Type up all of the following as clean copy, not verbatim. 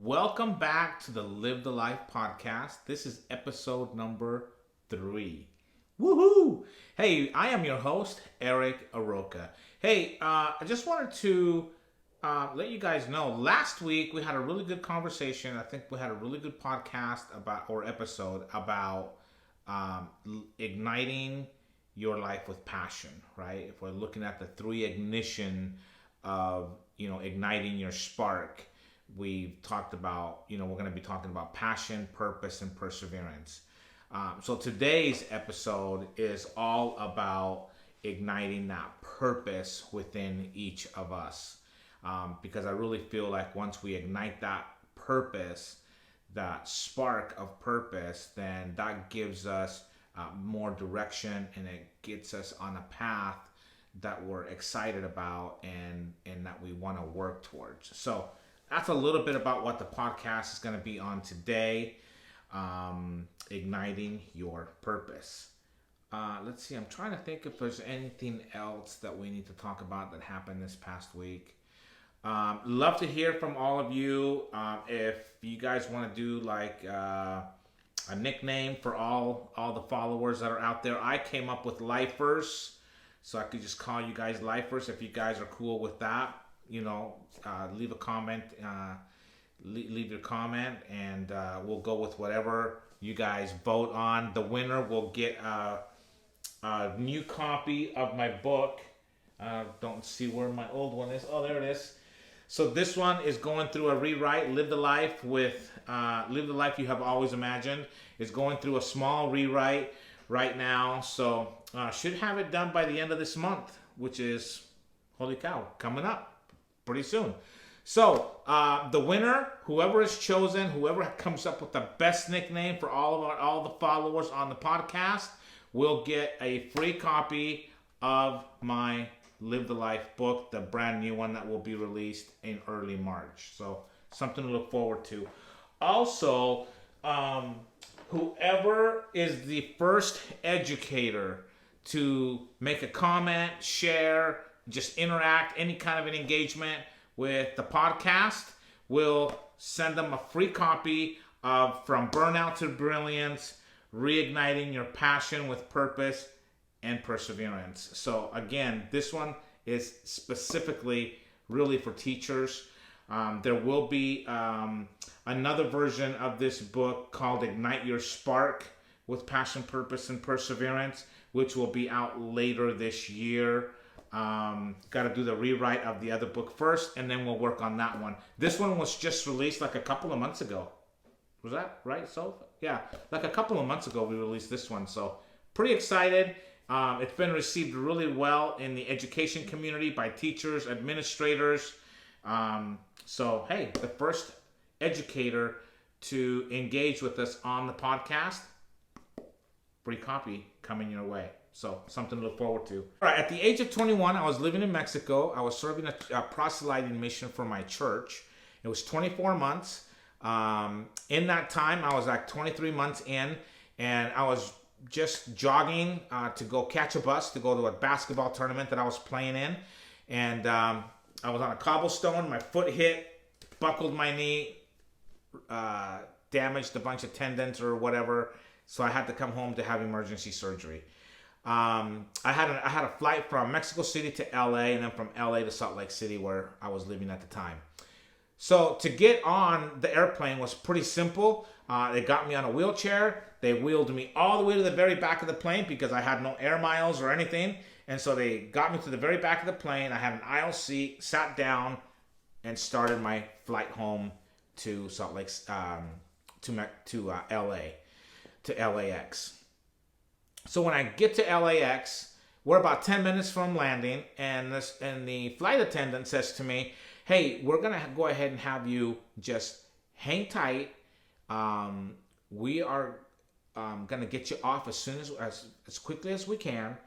Welcome back to the Live the Life podcast. This is episode number 3. Woohoo! Hey, I am your host, Eric Aroka. Hey, I just wanted to let you guys know, last week we had a really good conversation. I think we had a really good podcast episode about igniting your life with passion, right? If we're looking at the 3 ignition of, igniting your spark, we've talked about, we're going to be talking about passion, purpose, and perseverance. So today's episode is all about igniting that purpose within each of us. Because I really feel like once we ignite that purpose, that spark of purpose, then that gives us more direction, and it gets us on a path that we're excited about and that we want to work towards. So that's a little bit about what the podcast is going to be on today. Igniting your purpose. Let's see. I'm trying to think if there's anything else that we need to talk about that happened this past week. Love to hear from all of you. If you guys want to do like a nickname for all the followers that are out there, I came up with Lifers, so I could just call you guys Lifers. If you guys are cool with that, leave a comment. Leave your comment, and we'll go with whatever you guys vote on. The winner will get a new copy of my book. Don't see where my old one is. Oh, there it is. So this one is going through a rewrite. Live the life you have always imagined. It's going through a small rewrite right now. So should have it done by the end of this month, which is, holy cow, coming up pretty soon. So the winner, whoever is chosen, whoever comes up with the best nickname for all the followers on the podcast, will get a free copy of my Live the Life book, the brand new one that will be released in early March. So something to look forward to. Also, whoever is the first educator to make a comment, share, just interact, any kind of an engagement with the podcast, will send them a free copy of From Burnout to Brilliance, Reigniting Your Passion with Purpose and Perseverance. So again, this one is specifically really for teachers. There will be another version of this book called Ignite Your Spark with Passion, Purpose, and Perseverance, which will be out later this year. Got to do the rewrite of the other book first, and then we'll work on that one. This one was just released like a couple of months ago. Was that right? So yeah, like a couple of months ago we released this one. So pretty excited. It's been received really well in the education community by teachers, administrators. So hey, the first educator to engage with us on the podcast, free copy coming your way. So something to look forward to. All right, at the age of 21, I was living in Mexico. I was serving a proselyting mission for my church. It was 24 months. In that time, I was like 23 months in, and I was just jogging to go catch a bus to go to a basketball tournament that I was playing in. And I was on a cobblestone. My foot hit, buckled my knee, damaged a bunch of tendons or whatever. So I had to come home to have emergency surgery. I had a flight from Mexico City to LA, and then from LA to Salt Lake City, where I was living at the time. So to get on the airplane was pretty simple. They got me on a wheelchair. They wheeled me all the way to the very back of the plane because I had no air miles or anything. And so they got me to the very back of the plane. I had an aisle seat, sat down, and started my flight home to Salt Lake, to LA, to LAX. So when I get to LAX, we're about 10 minutes from landing, and the flight attendant says to me, "Hey, we're gonna go ahead and have you just hang tight. We are gonna get you off as soon as quickly as we can,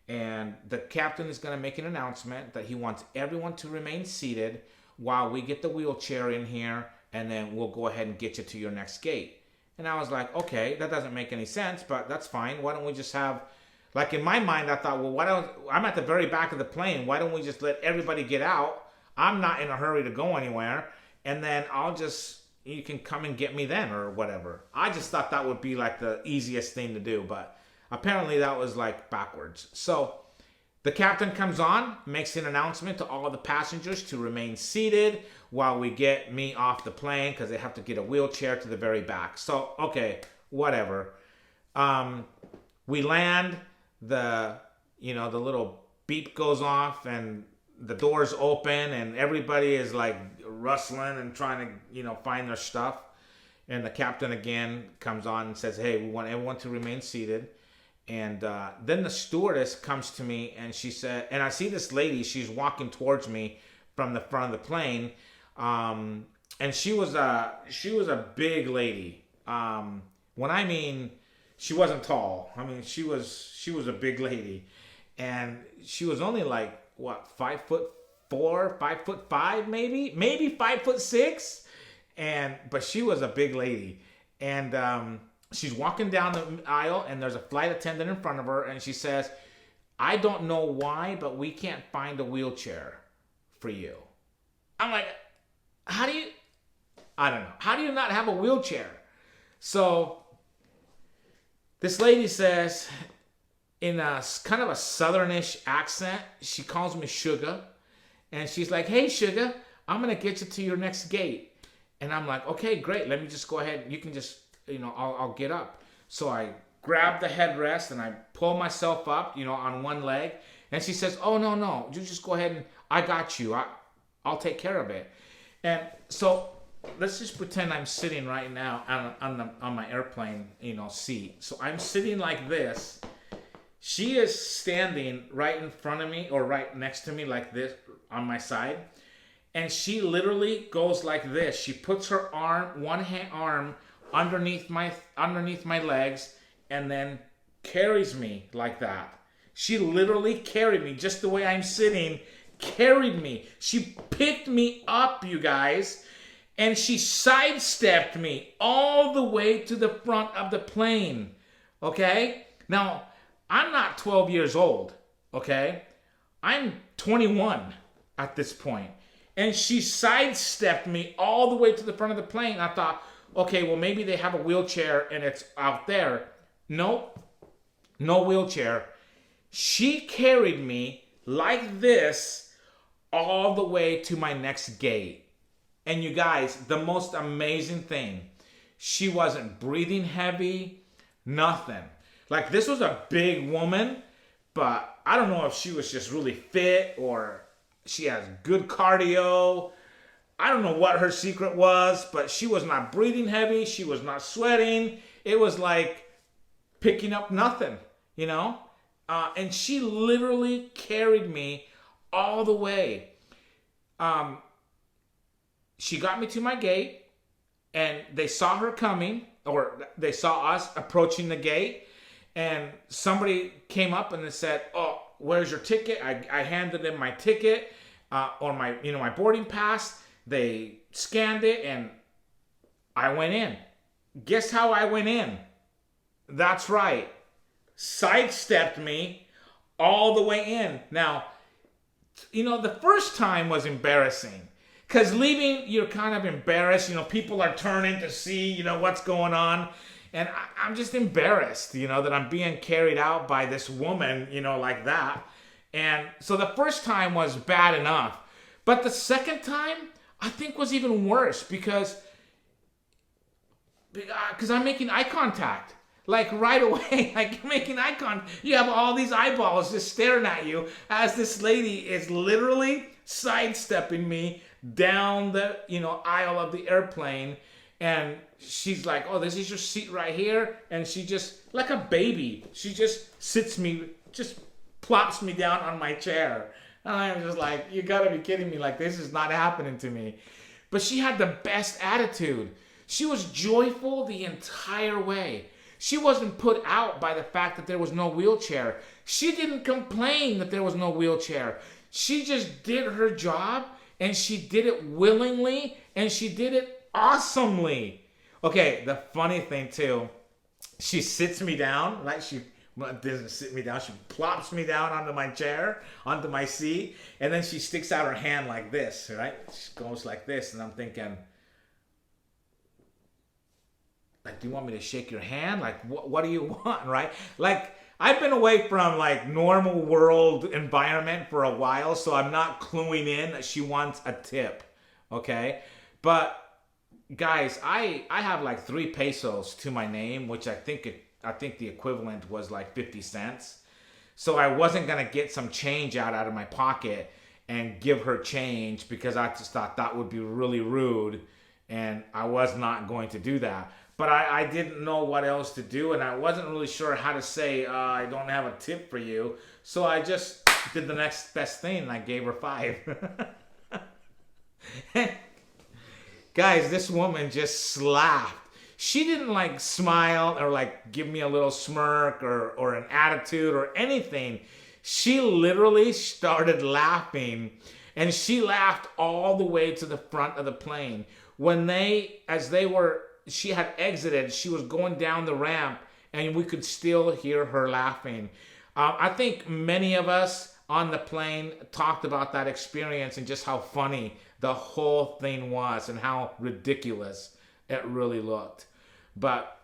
and the captain is gonna make an announcement that he wants everyone to remain seated while we get the wheelchair in here, and then we'll go ahead and get you to your next gate." And I was like, okay, that doesn't make any sense, but that's fine. Why don't we just have, like in my mind, I thought, well, I'm at the very back of the plane. Why don't we just let everybody get out? I'm not in a hurry to go anywhere. And then I'll just you can come and get me then or whatever. I just thought that would be like the easiest thing to do, but apparently that was like backwards. So the captain comes on, makes an announcement to all of the passengers to remain seated while we get me off the plane because they have to get a wheelchair to the very back. So, okay, whatever. We land, the little beep goes off and the doors open and everybody is like rustling and trying to, find their stuff. And the captain again comes on and says, hey, we want everyone to remain seated. And then the stewardess comes to me and she said, and I see this lady, she's walking towards me from the front of the plane. And she was a big lady. When I mean, she wasn't tall. I mean, she was a big lady, and she was only like, what, 5'4", 5'5", maybe 5'6", but she was a big lady. And she's walking down the aisle, and there's a flight attendant in front of her, and she says, I don't know why, but we can't find a wheelchair for you. I'm like, I don't know. How do you not have a wheelchair? So this lady says, in a kind of a southernish accent, she calls me Sugar. And she's like, hey, Sugar, I'm going to get you to your next gate. And I'm like, okay, great. Let me just go ahead. You can just, I'll get up. So I grab the headrest and I pull myself up, on one leg. And she says, oh, no. You just go ahead and I got you. I'll take care of it. And so let's just pretend I'm sitting right now on my airplane, seat. So I'm sitting like this. She is standing right in front of me or right next to me like this on my side. And she literally goes like this. She puts her one arm underneath my legs and then carries me like that. She literally carried me just the way I'm sitting, carried me. She picked me up, you guys, and she sidestepped me all the way to the front of the plane. Okay? Now, I'm not 12 years old, okay? I'm 21 at this point. And she sidestepped me all the way to the front of the plane. I thought, okay, well, maybe they have a wheelchair and it's out there. Nope, no wheelchair. She carried me like this all the way to my next gate. And you guys, the most amazing thing, she wasn't breathing heavy, nothing. Like, this was a big woman, but I don't know if she was just really fit or she has good cardio. I don't know what her secret was, but she was not breathing heavy. She was not sweating. It was like picking up nothing, and she literally carried me all the way. She got me to my gate, and they saw her coming, or they saw us approaching the gate, and somebody came up and they said, oh, where's your ticket? I handed them my ticket or my boarding pass. They scanned it and I went in. Guess how I went in? That's right. Sidestepped me all the way in. Now, the first time was embarrassing. Because leaving, you're kind of embarrassed. People are turning to see, what's going on. And I'm just embarrassed, that I'm being carried out by this woman, like that. And so the first time was bad enough. But the second time, I think was even worse because I'm making eye contact. Like right away, like making eye contact. You have all these eyeballs just staring at you as this lady is literally sidestepping me down the, aisle of the airplane. And she's like, oh, this is your seat right here. And she just, like a baby, she just just plops me down on my chair. And I'm just like, you gotta be kidding me. Like, this is not happening to me. But she had the best attitude. She was joyful the entire way. She wasn't put out by the fact that there was no wheelchair. She didn't complain that there was no wheelchair. She just did her job, and she did it willingly, and she did it awesomely. Okay, the funny thing too, she sits me down, like she doesn't sit me down, she plops me down onto my chair, onto my seat, and then she sticks out her hand like this, right? She goes like this, and I'm thinking, like, do you want me to shake your hand? Like, what do you want, right? Like, I've been away from like normal world environment for a while, so I'm not cluing in that she wants a tip, okay? But guys, I have like 3 pesos to my name, which I think the equivalent was like 50 cents. So I wasn't gonna get some change out of my pocket and give her change, because I just thought that would be really rude, and I was not going to do that. But I didn't know what else to do, and I wasn't really sure how to say, I don't have a tip for you. So I just did the next best thing, and I gave her 5. Guys, this woman just laughed. She didn't like smile or like give me a little smirk or an attitude or anything. She literally started laughing, and she laughed all the way to the front of the plane. She had exited, she was going down the ramp, and we could still hear her laughing. I think many of us on the plane talked about that experience and just how funny the whole thing was and how ridiculous it really looked. But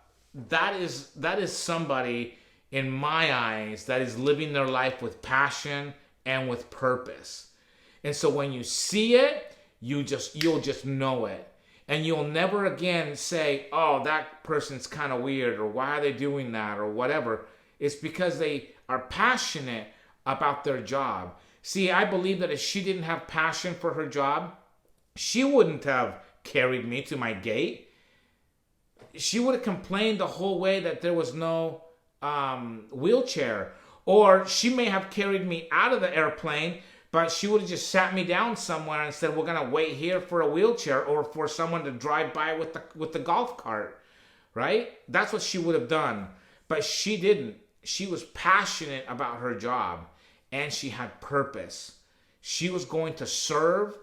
that is somebody, in my eyes, that is living their life with passion and with purpose. And so when you see it, you'll just know it. And you'll never again say, oh, that person's kind of weird, or why are they doing that, or whatever. It's because they are passionate about their job. See, I believe that if she didn't have passion for her job, she wouldn't have carried me to my gate. She would have complained the whole way that there was no wheelchair. Or she may have carried me out of the airplane, but she would have just sat me down somewhere and said, we're going to wait here for a wheelchair, or for someone to drive by with the golf cart, right? That's what she would have done. But she didn't. She was passionate about her job, and she had purpose. She was going to serve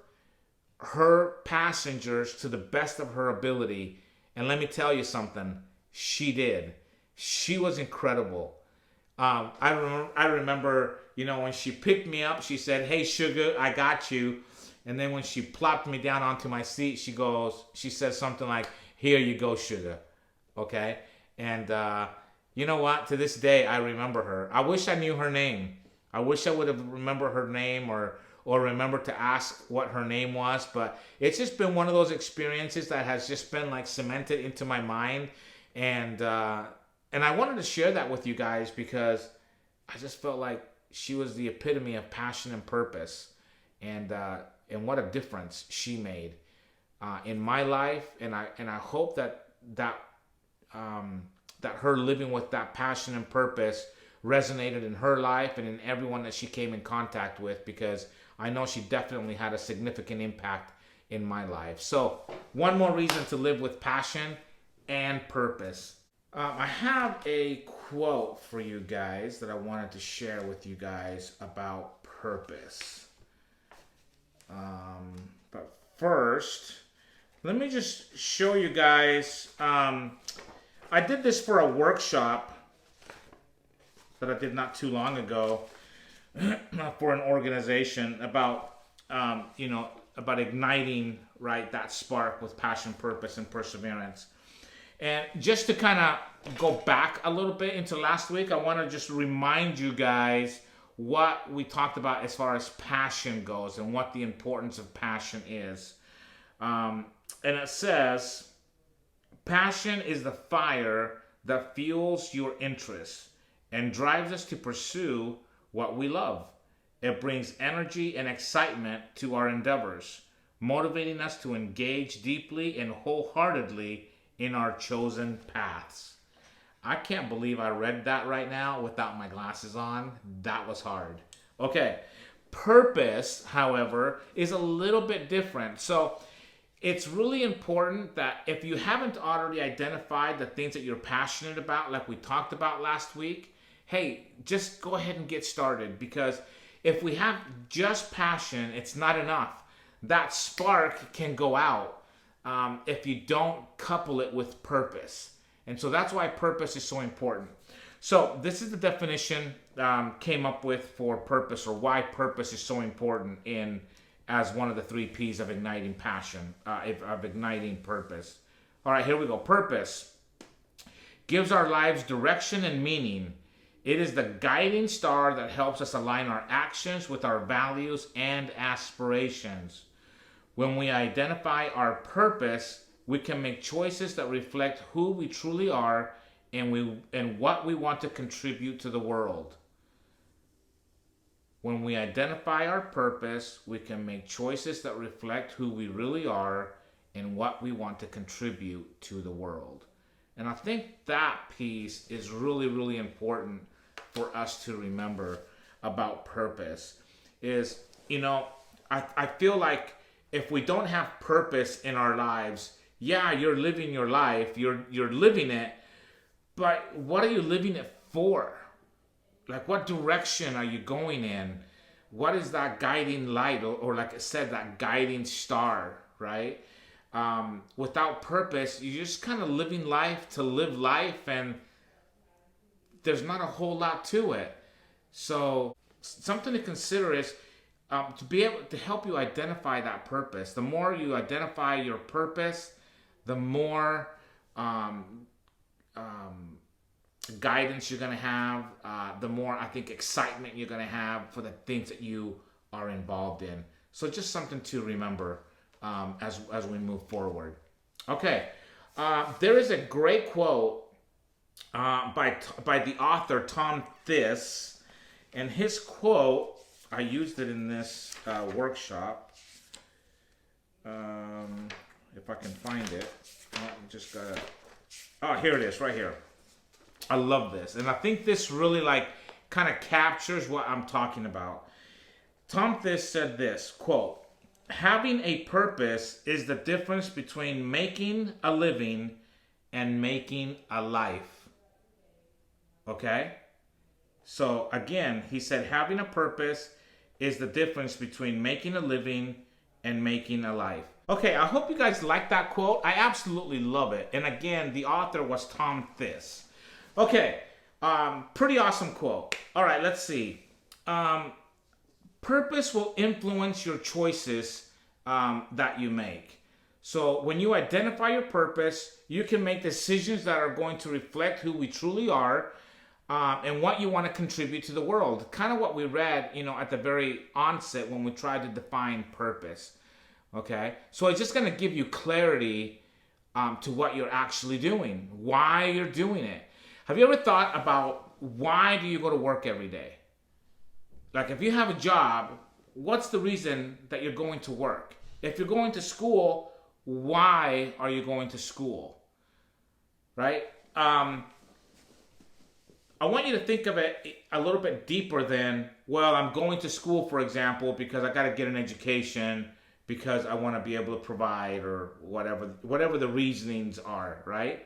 her passengers to the best of her ability. And let me tell you something, she did. She was incredible. I remember, when she picked me up, she said, hey, sugar, I got you. And then when she plopped me down onto my seat, she said something like, here you go, sugar. Okay? And you know what? To this day, I remember her. I wish I knew her name. I wish I would have remembered her name, or remember to ask what her name was. But it's just been one of those experiences that has just been like cemented into my mind. And I wanted to share that with you guys, because I just felt like she was the epitome of passion and purpose, and what a difference she made in my life. And I hope that her living with that passion and purpose resonated in her life and in everyone that she came in contact with, because I know she definitely had a significant impact in my life. So one more reason to live with passion and purpose. I have a quote for you guys that I wanted to share with you guys about purpose. But first, let me just show you guys. I did this for a workshop that I did not too long ago for an organization about, about igniting, right, that spark with passion, purpose, and perseverance. And just to kind of go back a little bit into last week, I want to just remind you guys what we talked about as far as passion goes and what the importance of passion is. And it says, passion is the fire that fuels your interest and drives us to pursue what we love. It brings energy and excitement to our endeavors, motivating us to engage deeply and wholeheartedly in our chosen paths. I can't believe I read that right now without my glasses on. That was hard. Okay. Purpose, however, is a little bit different. So it's really important that if you haven't already identified the things that you're passionate about, like we talked about last week, hey, just go ahead and get started, because if we have just passion, it's not enough. That spark can go out if you don't couple it with purpose. And so that's why purpose is so important. So this is the definition came up with for purpose, or why purpose is so important as one of the 3 P's of igniting passion, of igniting purpose. All right, here we go. Purpose. gives our lives direction and meaning. It is the guiding star that helps us align our actions with our values and aspirations. When we identify our purpose, we can make choices that reflect who we truly are and what we want to contribute to the world. When we identify our purpose, we can make choices that reflect who we really are and what we want to contribute to the world. And I think that piece is really, really important for us to remember about purpose. Is, I feel like if we don't have purpose in our lives, yeah, you're living your life, you're living it, but what are you living it for? Like, what direction are you going in? What is that guiding light, or like I said, that guiding star, right? Without purpose, you're just kind of living life to live life, and there's not a whole lot to it. So something to consider is to be able to help you identify that purpose. The more you identify your purpose, the more guidance you're going to have, the more, I think, excitement you're going to have for the things that you are involved in. So just something to remember as we move forward. Okay, there is a great quote by the author Tom Thiss, and his quote, I used it in this workshop. If I can find it, here it is, right here. I love this, and I think this really kind of captures what I'm talking about. Tom Thiss said this, quote, "Having a purpose is the difference between making a living and making a life." Okay? So again, he said having a purpose is the difference between making a living and making a life. Okay, I hope you guys like that quote. I absolutely love it. And again, the author was Tom Thiss. Okay, pretty awesome quote. All right, let's see. Purpose will influence your choices that you make. So when you identify your purpose, you can make decisions that are going to reflect who we truly are and what you want to contribute to the world. Kind of what we read, at the very onset when we tried to define purpose. Okay, so it's just going to give you clarity to what you're actually doing, why you're doing it. Have you ever thought about why do you go to work every day? Like, if you have a job, what's the reason that you're going to work? If you're going to school, why are you going to school? Right? I want you to think of it a little bit deeper than, well, I'm going to school, for example, because I got to get an education, because I want to be able to provide, or whatever the reasonings are, right?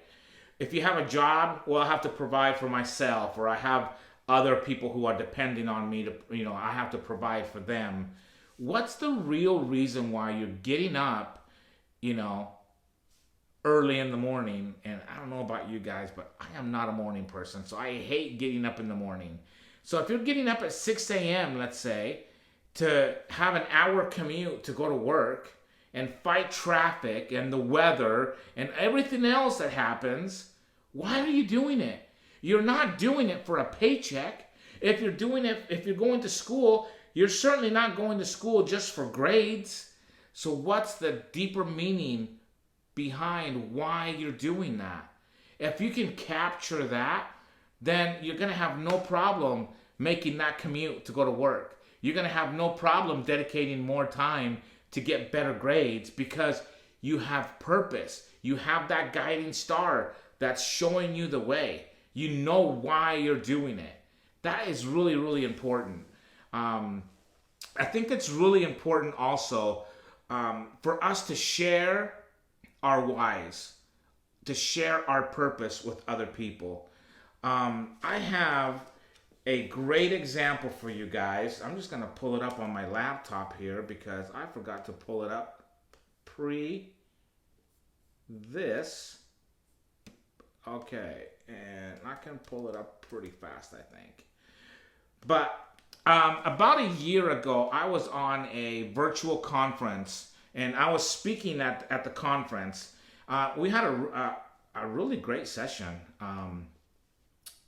If you have a job, well, I have to provide for myself, or I have other people who are depending on me to, I have to provide for them. What's the real reason why you're getting up, early in the morning? And I don't know about you guys, but I am not a morning person, so I hate getting up in the morning. So if you're getting up at 6 a.m., let's say, to have an hour commute to go to work and fight traffic and the weather and everything else that happens, why are you doing it? You're not doing it for a paycheck. If you're going to school, you're certainly not going to school just for grades. So what's the deeper meaning behind why you're doing that? If you can capture that, then you're going to have no problem making that commute to go to work. You're going to have no problem dedicating more time to get better grades, because you have purpose. You have that guiding star that's showing you the way. You know why you're doing it. That is really, really important. I think it's really important also for us to share our whys, to share our purpose with other people. I have a great example for you guys. I'm just going to pull it up on my laptop here because I forgot to pull it up pre this. Okay, and I can pull it up pretty fast, I think. But about a year ago, I was on a virtual conference, and I was speaking at the conference. We had a really great session.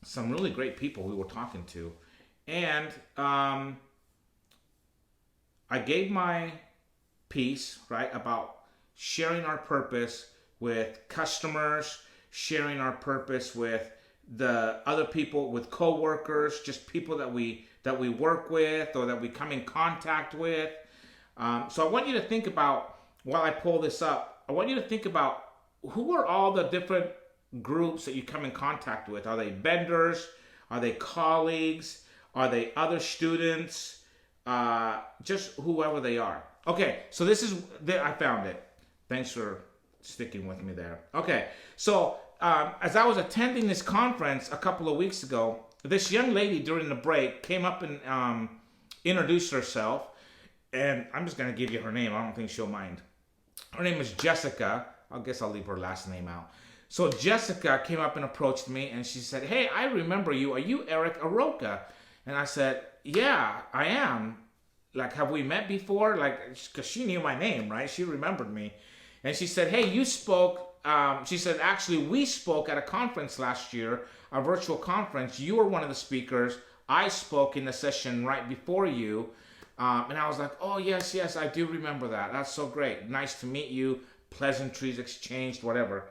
Some really great people we were talking to. And I gave my piece, right, about sharing our purpose with customers, sharing our purpose with the other people, with coworkers, just people that we work with or that we come in contact with. So I want you to think about, while I pull this up, I want you to think about who are all the different groups that you come in contact with. Are they vendors? Are they colleagues? Are they other students? Just whoever they are. Okay, so I found it. Thanks for sticking with me there. Okay, so as I was attending this conference a couple of weeks ago, this young lady during the break came up and introduced herself. And I'm just going to give you her name. I don't think she'll mind. Her name is Jessica. I guess I'll leave her last name out. So Jessica came up and approached me and she said, "Hey, I remember you. Are you Eric Aroka?" And I said, "Yeah, I am. Like, have we met before?" Like, because she knew my name, right? She remembered me. And she said, "Hey, you spoke." She said, "Actually, we spoke at a conference last year, a virtual conference. You were one of the speakers. I spoke in the session right before you." And I was like, "Oh, yes, I do remember that. That's so great. Nice to meet you. Pleasantries exchanged, whatever."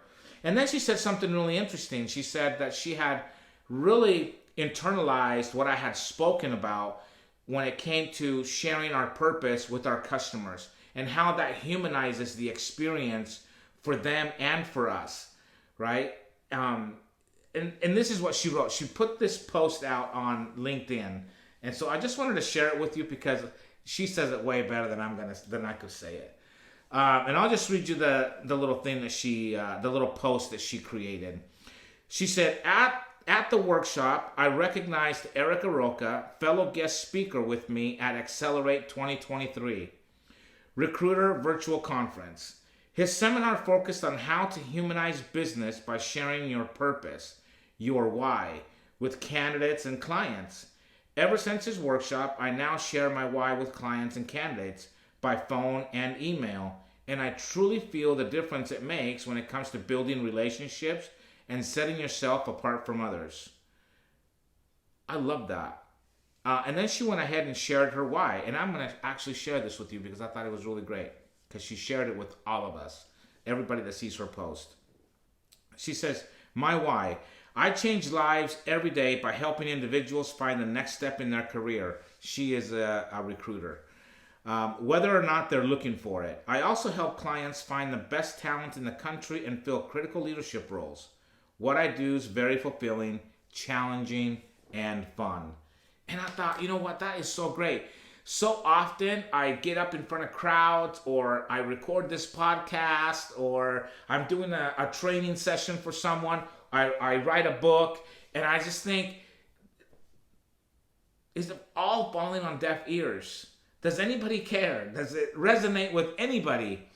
And then she said something really interesting. She said that she had really internalized what I had spoken about when it came to sharing our purpose with our customers and how that humanizes the experience for them and for us, right? And this is what she wrote. She put this post out on LinkedIn. And so I just wanted to share it with you because she says it way better than I could say it. And I'll just read you the little thing that the little post that she created. She said, at the workshop, I recognized Eric Aroka, fellow guest speaker with me at Accelerate 2023, Recruiter Virtual Conference. His seminar focused on how to humanize business by sharing your purpose, your why, with candidates and clients. Ever since his workshop, I now share my why with clients and candidates by phone and email, and I truly feel the difference it makes when it comes to building relationships and setting yourself apart from others. I love that. And then she went ahead and shared her why, and I'm going to actually share this with you because I thought it was really great because she shared it with all of us, everybody that sees her post. She says, "My why. I change lives every day by helping individuals find the next step in their career." She is a recruiter. Whether or not they're looking for it. I also help clients find the best talent in the country and fill critical leadership roles. What I do is very fulfilling, challenging, and fun. And I thought, you know what, that is so great. So often I get up in front of crowds, or I record this podcast, or I'm doing a training session for someone. I write a book, and I just think, is it all falling on deaf ears? Does anybody care? Does it resonate with anybody?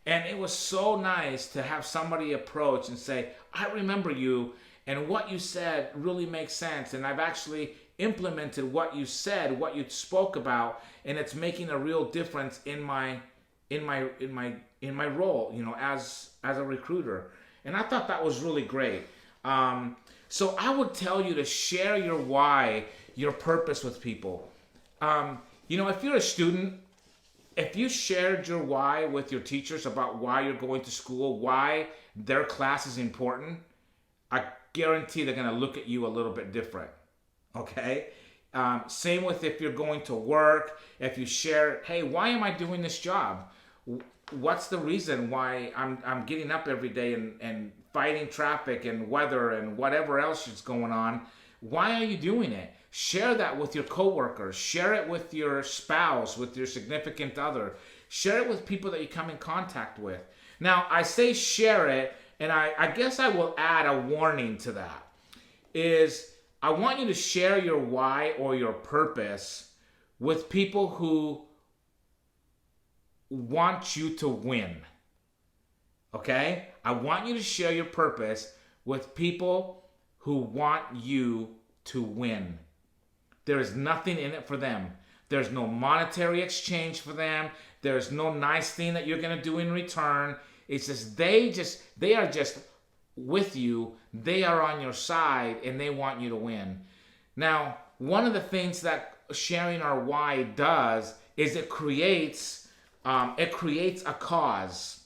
And it was so nice to have somebody approach and say, "I remember you, and what you said really makes sense, and I've actually implemented what you said, what you spoke about, and it's making a real difference in my role, you know, as a recruiter." And I thought that was really great. So I would tell you to share your why, your purpose with people. You know, if you're a student, if you shared your why with your teachers about why you're going to school, why their class is important, I guarantee they're going to look at you a little bit different. Okay? Same with if you're going to work. If you share, "Hey, why am I doing this job? What's the reason why I'm getting up every day and fighting traffic and weather and whatever else is going on? Why are you doing it?" Share that with your coworkers. Share it with your spouse, with your significant other. Share it with people that you come in contact with. Now, I say share it, and I guess I will add a warning to that. Is I want you to share your why or your purpose with people who want you to win. Okay? I want you to share your purpose with people who want you to win. There is nothing in it for them. There's no monetary exchange for them. There's no nice thing that you're going to do in return. It's just they are just with you. They are on your side and they want you to win. Now, one of the things that sharing our why does is it creates a cause.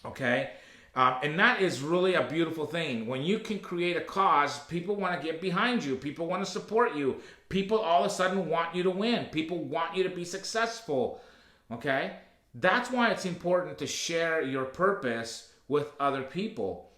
Okay? And that is really a beautiful thing. When you can create a cause, people want to get behind you. People want to support you. People all of a sudden want you to win. People want you to be successful. Okay? That's why it's important to share your purpose with other people,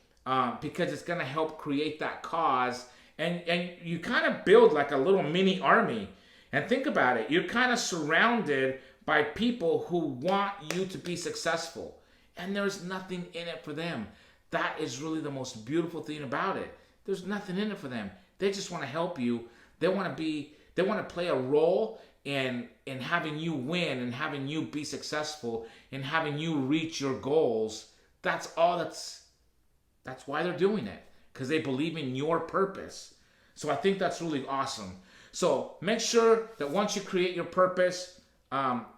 because it's going to help create that cause. And you kind of build like a little mini army. And think about it. You're kind of surrounded by people who want you to be successful. And there's nothing in it for them. That is really the most beautiful thing about it. There's nothing in it for them. They just want to help you. They want to play a role in having you win and having you be successful and having you reach your goals. That's why they're doing it, because they believe in your purpose. So I think that's really awesome. So make sure that once you create your purpose,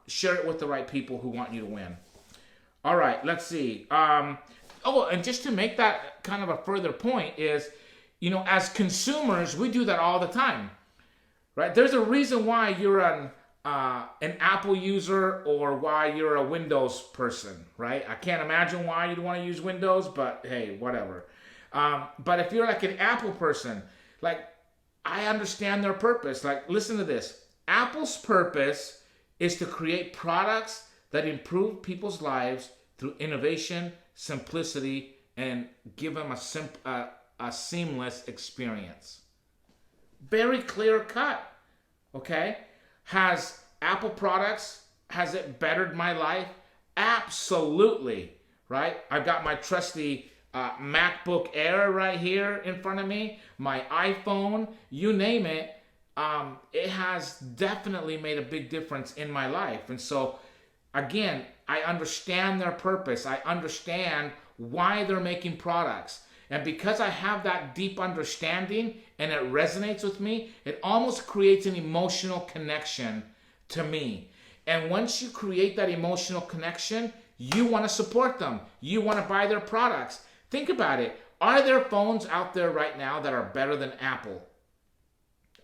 share it with the right people who want you to win. All right, let's see. And just to make that kind of a further point is, as consumers, we do that all the time, right? There's a reason why you're an Apple user or why you're a Windows person, right? I can't imagine why you'd want to use Windows, but hey, whatever. But if you're like an Apple person, like, I understand their purpose. Like, listen to this. Apple's purpose is to create products that improve people's lives through innovation, simplicity, and give them a seamless experience. Very clear cut, okay? Has Apple products, has it bettered my life? Absolutely, right? I've got my trusty MacBook Air right here in front of me, my iPhone, you name it. It has definitely made a big difference in my life. And so, again, I understand their purpose. I understand why they're making products. And because I have that deep understanding and it resonates with me, it almost creates an emotional connection to me. And once you create that emotional connection, you want to support them. You want to buy their products. Think about it. Are there phones out there right now that are better than Apple?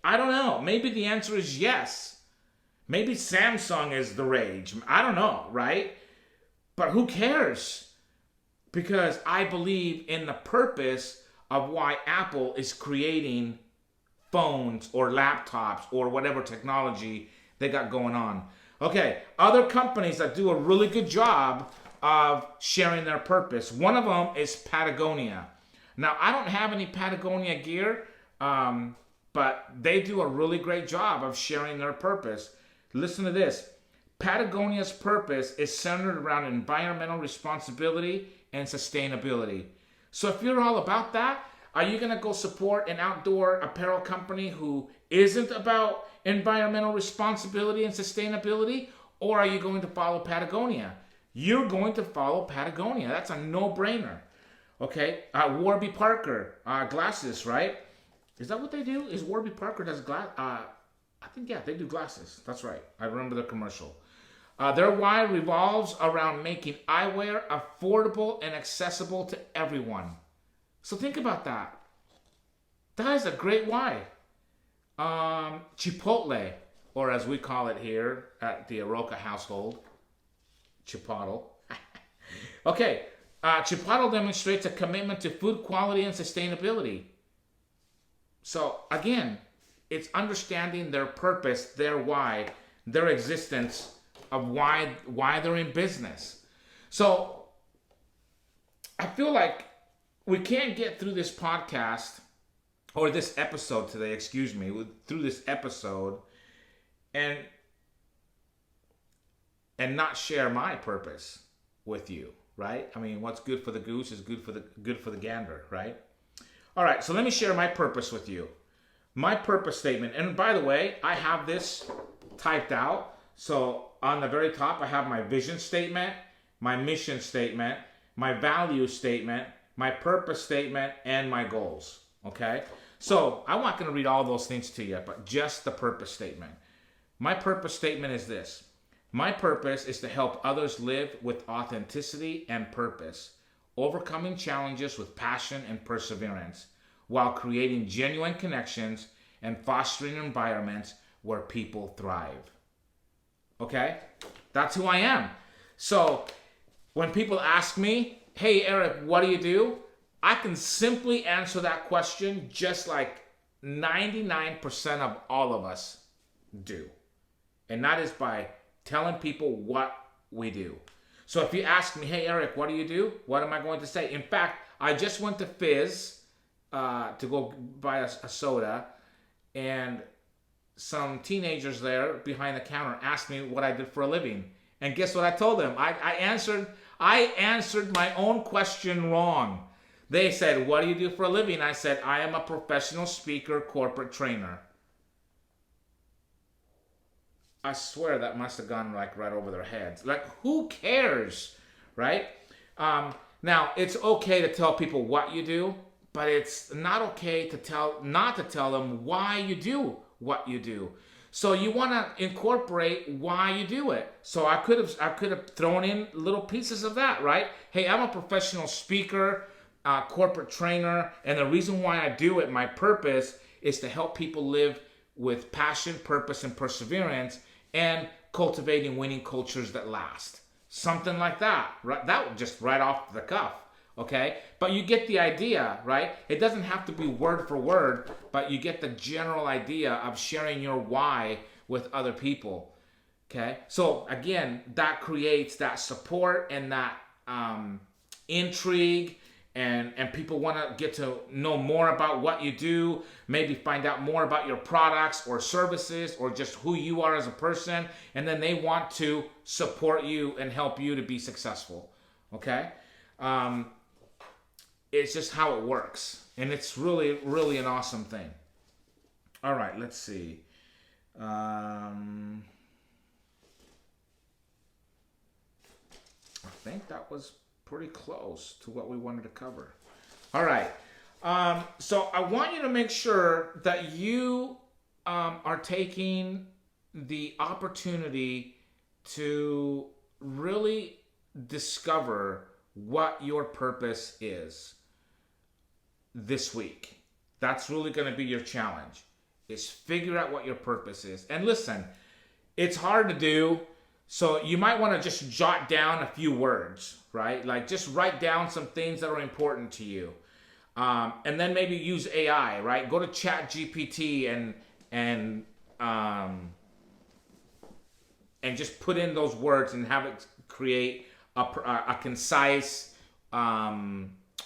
I don't know. Maybe the answer is yes. Maybe Samsung is the rage. I don't know, right? But who cares? Because I believe in the purpose of why Apple is creating phones or laptops or whatever technology they got going on. Okay, other companies that do a really good job of sharing their purpose. One of them is Patagonia. Now, I don't have any Patagonia gear, but they do a really great job of sharing their purpose. Listen to this. Patagonia's purpose is centered around environmental responsibility and sustainability. So if you're all about that, are you going to go support an outdoor apparel company who isn't about environmental responsibility and sustainability? Or are you going to follow Patagonia? You're going to follow Patagonia. That's a no-brainer. Okay, Warby Parker, glasses, right? Is that what they do? Is Warby Parker does glass? I think, yeah, they do glasses. That's right. I remember the commercial. Their why revolves around making eyewear affordable and accessible to everyone. So think about that. That is a great why. Chipotle, or as we call it here at the Aroka household, Chipotle. Okay, Chipotle demonstrates a commitment to food quality and sustainability. So again, it's understanding their purpose, their why, their existence, of why they're in business. So I feel like we can't get through this podcast or this episode today, through this episode and not share my purpose with you, right? I mean, what's good for the goose is good for the gander, right? All right, so let me share my purpose with you. My purpose statement, and by the way, I have this typed out. So on the very top, I have my vision statement, my mission statement, my value statement, my purpose statement, and my goals, okay? So I'm not going to read all those things to you, but just the purpose statement. My purpose statement is this. My purpose is to help others live with authenticity and purpose, overcoming challenges with passion and perseverance, while creating genuine connections and fostering environments where people thrive. Okay? That's who I am. So when people ask me, hey, Eric, what do you do? I can simply answer that question just like 99% of all of us do. And that is by telling people what we do. So if you ask me, hey, Eric, what do you do? What am I going to say? In fact, I just went to Fizz to go buy a soda, and some teenagers there behind the counter asked me what I did for a living. And guess what I told them? I answered my own question wrong. They said, what do you do for a living? I said, I am a professional speaker, corporate trainer. I swear that must have gone like right over their heads. Like, who cares, right? Now, it's okay to tell people what you do, but it's not okay to not to tell them why you do what you do. So you want to incorporate why you do it. So I could have thrown in little pieces of that, right? Hey, I'm a professional speaker, corporate trainer, and the reason why I do it, my purpose, is to help people live with passion, purpose, and perseverance, and cultivating winning cultures that last. Something like that, right? That just right off the cuff, okay? But you get the idea, right? It doesn't have to be word for word, but you get the general idea of sharing your why with other people, okay? So again, that creates that support and that intrigue, and people want to get to know more about what you do, maybe find out more about your products or services or just who you are as a person, and then they want to support you and help you to be successful, okay? It's just how it works, and it's really, really an awesome thing. All right, let's see. I think that was pretty close to what we wanted to cover. All right. So I want you to make sure that you are taking the opportunity to really discover what your purpose is this week. That's really going to be your challenge, is figure out what your purpose is. And listen, it's hard to do, so you might want to just jot down a few words, right? Like just write down some things that are important to you. And then maybe use AI, right? Go to ChatGPT and just put in those words and have it create a concise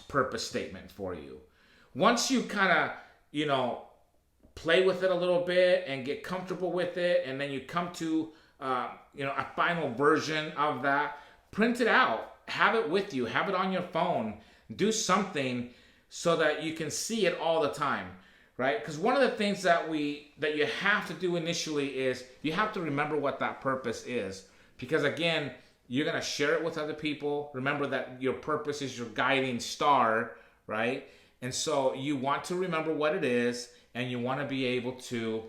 purpose statement for you. Once you kind of, play with it a little bit and get comfortable with it, and then you come to, a final version of that, print it out, have it with you, have it on your phone, do something so that you can see it all the time, right? Because one of the things that you have to do initially is you have to remember what that purpose is. Because again, you're going to share it with other people. Remember that your purpose is your guiding star, right? And so you want to remember what it is, and you want to be able to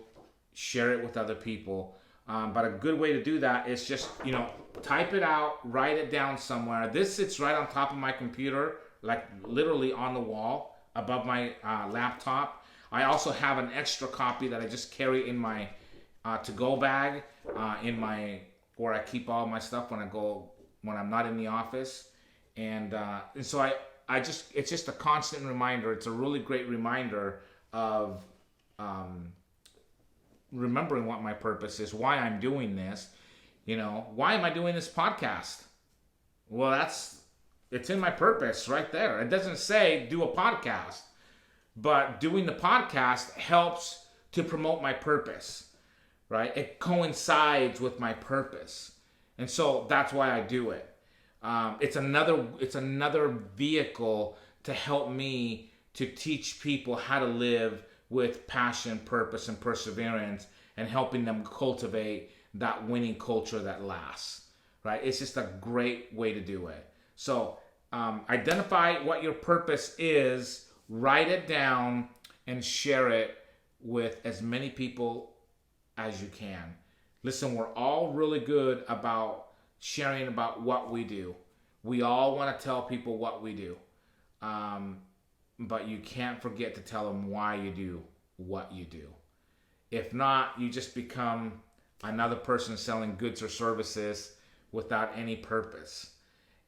share it with other people. But a good way to do that is just, type it out, write it down somewhere. This sits right on top of my computer, like literally on the wall above my laptop. I also have an extra copy that I just carry in my to-go bag where I keep all my stuff when I'm not in the office. And so it's just a constant reminder. It's a really great reminder of remembering what my purpose is, why I'm doing this. Why am I doing this podcast? Well, it's in my purpose right there. It doesn't say do a podcast, but doing the podcast helps to promote my purpose, right? It coincides with my purpose. And so that's why I do it. It's another vehicle to help me to teach people how to live with passion, purpose, and perseverance, and helping them cultivate that winning culture that lasts, right? It's just a great way to do it. So identify what your purpose is, write it down, and share it with as many people as you can. Listen, we're all really good about sharing about what we do. We all want to tell people what we do, but you can't forget to tell them why you do what you do. If not, you just become another person selling goods or services without any purpose.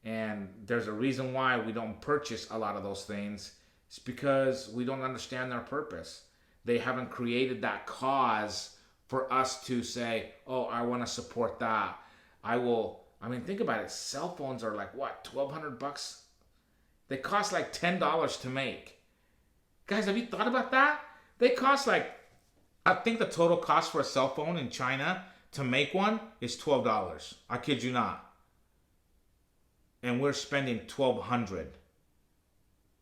And there's a reason why we don't purchase a lot of those things. It's because we don't understand their purpose. They haven't created that cause for us to say, oh, I want to support that. I will. I mean, think about it. Cell phones are like what, $1,200? They cost like $10 to make. Guys, have you thought about that? They cost like, I think the total cost for a cell phone in China to make one is $12. I kid you not. And we're spending $1,200.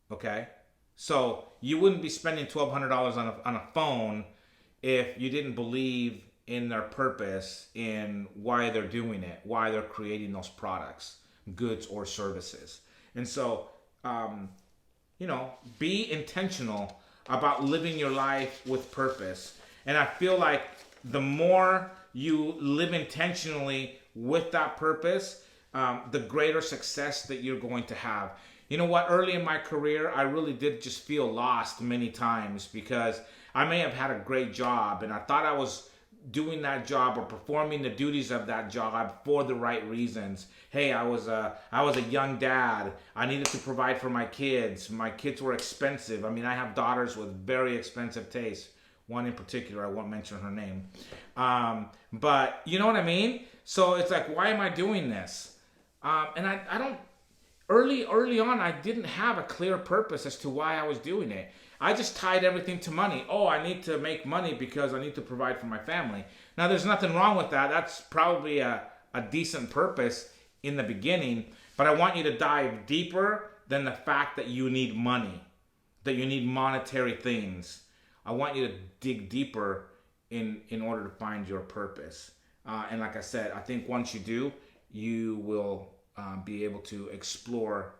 Okay? So you wouldn't be spending $1,200 on a phone if you didn't believe in their purpose, in why they're doing it, why they're creating those products, goods or services. And so, be intentional about living your life with purpose. And I feel like the more you live intentionally with that purpose, the greater success that you're going to have. You know what? Early in my career, I really did just feel lost many times because I may have had a great job and I thought I was doing that job or performing the duties of that job for the right reasons. Hey, I was a young dad. I needed to provide for my kids. My kids were expensive. I mean, I have daughters with very expensive tastes. One in particular, I won't mention her name. But you know what I mean? So it's like, why am I doing this? And I don't, early on, I didn't have a clear purpose as to why I was doing it. I just tied everything to money. Oh, I need to make money because I need to provide for my family. Now, there's nothing wrong with that. That's probably a decent purpose in the beginning. But I want you to dive deeper than the fact that you need money, that you need monetary things. I want you to dig deeper in order to find your purpose. And like I said, I think once you do, you will be able to explore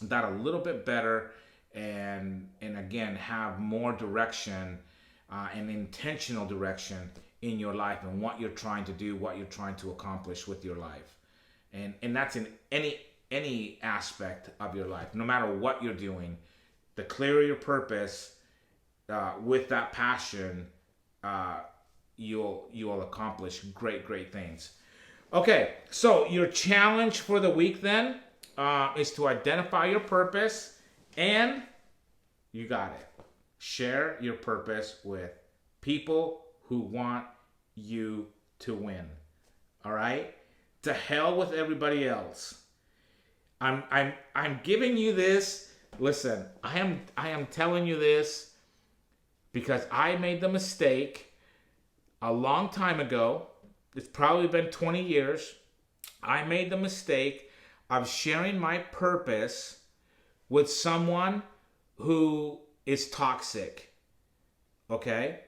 that a little bit better and again have more direction and intentional direction in your life and what you're trying to do, what you're trying to accomplish with your life. And that's in any aspect of your life. No matter what you're doing, the clearer your purpose, with that passion, you'll accomplish great things. Okay, so your challenge for the week then is to identify your purpose, and you got it. Share your purpose with people who want you to win. All right? To hell with everybody else. I'm giving you this. Listen, I am telling you this because I made the mistake a long time ago. It's probably been 20 years. I made the mistake of sharing my purpose with someone who is toxic. Okay?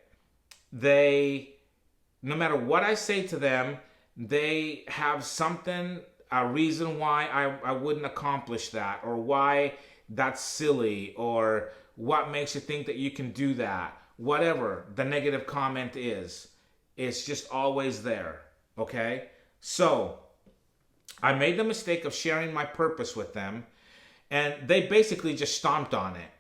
No matter what I say to them, they have something, a reason why I wouldn't accomplish that, or why that's silly, or what makes you think that you can do that. Whatever the negative comment is, it's just always there. Okay? So, I made the mistake of sharing my purpose with them, and they basically just stomped on it.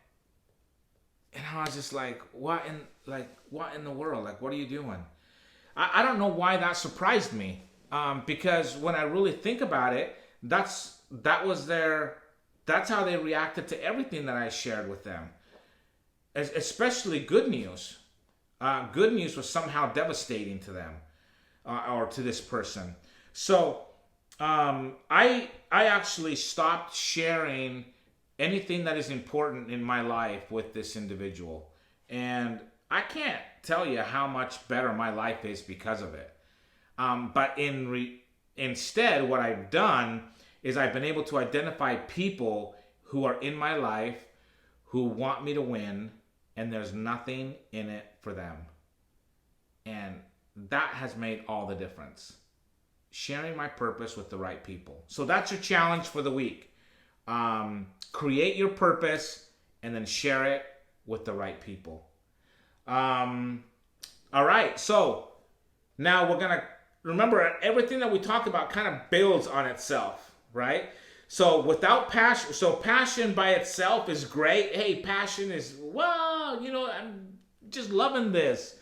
And I was just like, what in the world? Like, what are you doing? I don't know why that surprised me. Because when I really think about it, that's how they reacted to everything that I shared with them. Especially good news. Good news was somehow devastating to them, or to this person. So, I actually stopped sharing anything that is important in my life with this individual. And I can't tell you how much better my life is because of it. But instead, what I've done is I've been able to identify people who are in my life who want me to win, and there's nothing in it for them. And that has made all the difference. Sharing my purpose with the right people. So that's your challenge for the week. Create your purpose and then share it with the right people. All right. So now we're going to remember everything that we talk about kind of builds on itself, right? So without passion, so passion by itself is great. Hey, passion is, well, I'm just loving this.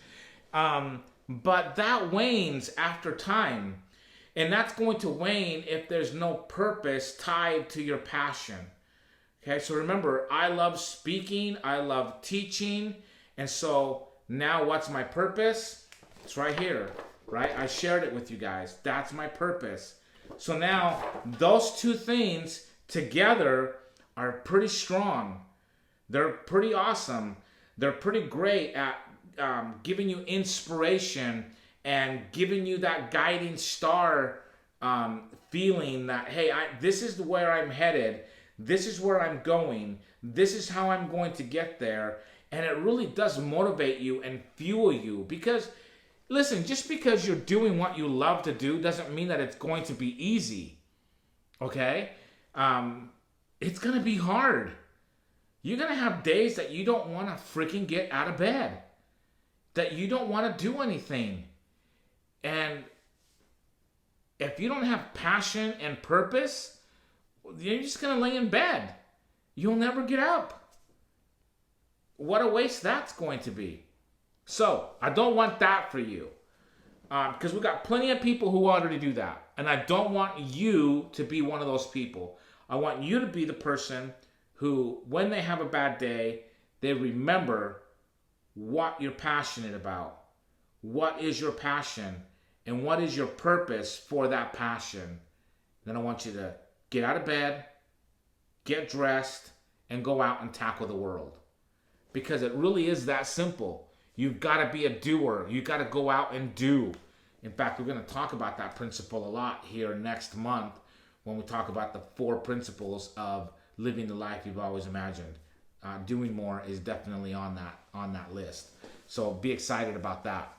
But that wanes after time. And that's going to wane if there's no purpose tied to your passion. Okay, so remember, I love speaking, I love teaching, and so now what's my purpose? It's right here, right? I shared it with you guys. That's my purpose. So now those two things together are pretty strong. They're pretty awesome. They're pretty great at giving you inspiration and giving you that guiding star feeling that, hey, this is where I'm headed. This is where I'm going. This is how I'm going to get there. And it really does motivate you and fuel you. Because, listen, just because you're doing what you love to do doesn't mean that it's going to be easy. Okay? It's going to be hard. You're going to have days that you don't want to freaking get out of bed. That you don't want to do anything. And if you don't have passion and purpose, you're just going to lay in bed. You'll never get up. What a waste that's going to be. So, I don't want that for you. Because we've got plenty of people who already do that. And I don't want you to be one of those people. I want you to be the person who, when they have a bad day, they remember what you're passionate about. What is your passion? And what is your purpose for that passion? Then I want you to get out of bed, get dressed, and go out and tackle the world. Because it really is that simple. You've got to be a doer. You've got to go out and do. In fact, we're going to talk about that principle a lot here next month when we talk about the 4 principles of living the life you've always imagined. Doing more is definitely on that list. So be excited about that.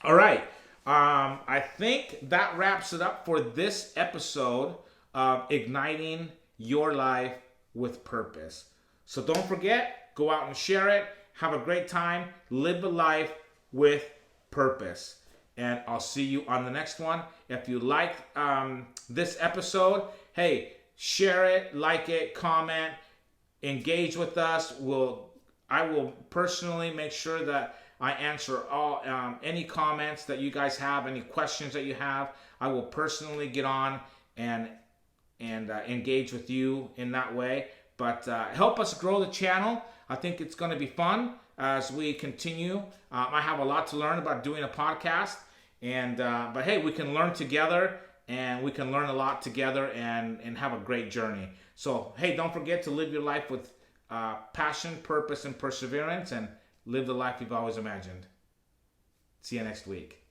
All right. I think that wraps it up for this episode of Igniting Your Life with Purpose. So don't forget, go out and share it. Have a great time. Live a life with purpose. And I'll see you on the next one. If you like this episode, hey, share it, like it, comment, engage with us. I will personally make sure that I answer all any comments that you guys have, any questions that you have. I will personally get on and engage with you in that way. But help us grow the channel. I think it's going to be fun as we continue. I have a lot to learn about doing a podcast, but hey, we can learn together, and we can learn a lot together and have a great journey. So hey, don't forget to live your life with passion, purpose, and perseverance, and live the life you've always imagined. See you next week.